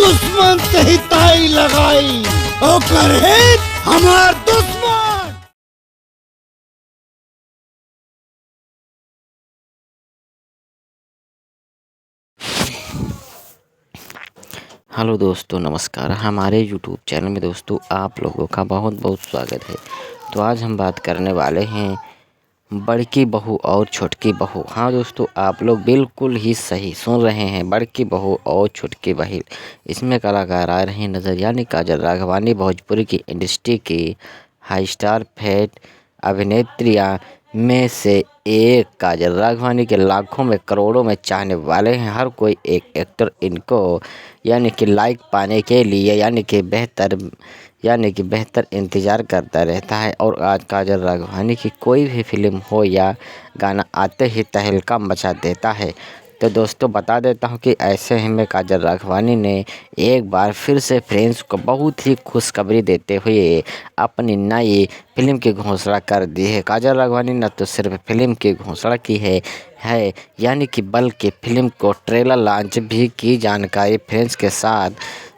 दुश्मन से ही ताई लगाई ओकर हित हमार दुश्मन। हेलो दोस्तों, नमस्कार। हमारे यूट्यूब चैनल में दोस्तों आप लोगों का बहुत बहुत स्वागत है। तो आज हम बात करने वाले हैं बड़की बहू और छोटकी बहू। हाँ दोस्तों, आप लोग बिल्कुल ही सही सुन रहे हैं, बड़की बहू और छोटकी बहू। इसमें कलाकार आ रहे हैं नज़र, यानी काजल राघवानी भोजपुरी की इंडस्ट्री की हाई स्टार फेट अभिनेत्रियाँ में से एक। काजल राघवानी के लाखों में करोड़ों में चाहने वाले हैं। हर कोई एक एक्टर इनको यानी कि लाइक पाने के लिए यानी कि बेहतर इंतज़ार करता रहता है। और आज काजल राघवानी की कोई भी फिल्म हो या गाना आते ही तहलका मचा देता है। तो दोस्तों बता देता हूँ कि ऐसे ही में काजल राघवानी ने एक बार फिर से फ्रेंड्स को बहुत ही खुशखबरी देते हुए अपनी नई फिल्म की घोषणा कर दी है। काजल राघवानी ने तो सिर्फ फिल्म की घोषणा की है यानी कि बल्कि फिल्म को ट्रेलर लॉन्च भी की जानकारी फ्रेंड्स के साथ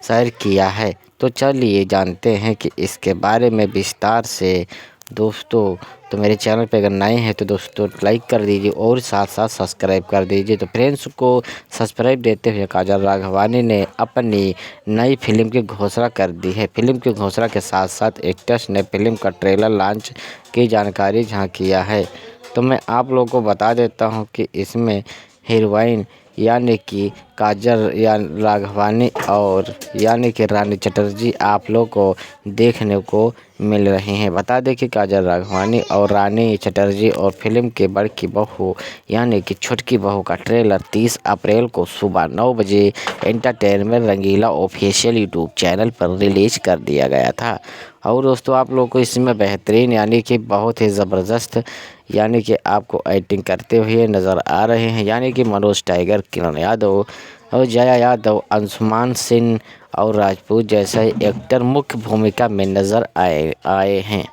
शेयर किया है। तो चलिए जानते हैं कि इसके बारे में विस्तार से। दोस्तों तो मेरे चैनल पे अगर नए हैं तो दोस्तों लाइक कर दीजिए और साथ साथ सब्सक्राइब कर दीजिए। तो फ्रेंड्स को सब्सक्राइब देते हुए काजल राघवानी ने अपनी नई फिल्म की घोषणा कर दी है। फिल्म की घोषणा के साथ साथ एक्टर्स ने फिल्म का ट्रेलर लॉन्च की जानकारी जहां किया है। तो मैं आप लोगों को बता देता हूं कि इसमें हीरोइन यानी कि काजल राघवानी और यानी कि रानी चटर्जी आप लोग को देखने को मिल रहे हैं। बता दें कि काजल राघवानी और रानी चटर्जी और फिल्म के बड़की बहू यानी कि छोटकी बहू का ट्रेलर 30 अप्रैल को सुबह 9 बजे एंटरटेनमेंट रंगीला ऑफिशियल यूट्यूब चैनल पर रिलीज कर दिया गया था। और दोस्तों आप लोग को इसमें बेहतरीन यानी कि बहुत ही ज़बरदस्त यानी कि आपको एक्टिंग करते हुए नज़र आ रहे हैं, यानी कि मनोज टाइगर, किरण यादव और जया यादव, अंशुमान सिंह और राजपूत जैसे एक्टर मुख्य भूमिका में नज़र आए हैं।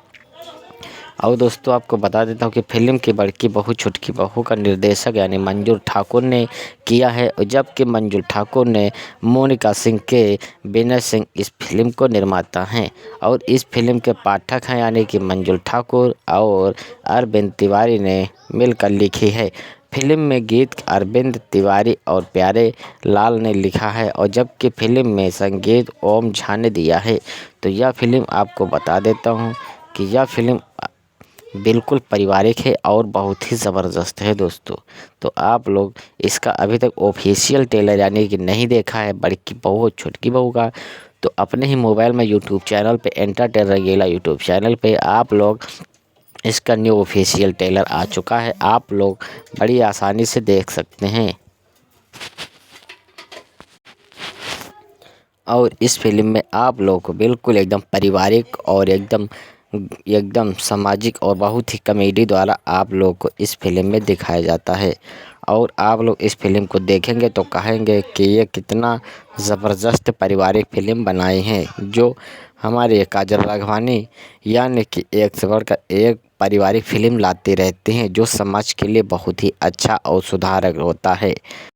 और दोस्तों आपको बता देता हूँ कि फिल्म की बड़की बहू छोटकी बहू का निर्देशक यानी मंजूर ठाकुर ने किया है, जबकि मंजूर ठाकुर ने मोनिका सिंह के विनय सिंह इस फिल्म को निर्माता हैं। और इस फिल्म के पाठक हैं यानी कि मंजूर ठाकुर और अरविंद तिवारी ने मिलकर लिखी है। फिल्म में गीत अरविंद तिवारी और प्यारे लाल ने लिखा है और जबकि फिल्म में संगीत ओम झा ने दिया है। तो यह फिल्म आपको बता देता हूँ कि यह फिल्म बिल्कुल पारिवारिक है और बहुत ही ज़बरदस्त है दोस्तों। तो आप लोग इसका अभी तक ऑफिशियल ट्रेलर यानी कि नहीं देखा है बड़की बहू और छोटकी बहू का, तो अपने ही मोबाइल में यूट्यूब चैनल पे एंटरटेन रंगीला यूट्यूब चैनल पे आप लोग इसका न्यू ऑफिशियल ट्रेलर आ चुका है, आप लोग बड़ी आसानी से देख सकते हैं। और इस फिल्म में आप लोगों को बिल्कुल एकदम पारिवारिक और एकदम सामाजिक और बहुत ही कॉमेडी द्वारा आप लोगों को इस फिल्म में दिखाया जाता है। और आप लोग इस फिल्म को देखेंगे तो कहेंगे कि ये कितना ज़बरदस्त पारिवारिक फिल्म बनाई है, जो हमारे काजल राघवानी यानी कि एक से बढ़कर एक पारिवारिक फिल्म लाते रहते हैं, जो समाज के लिए बहुत ही अच्छा और सुधारक होता है।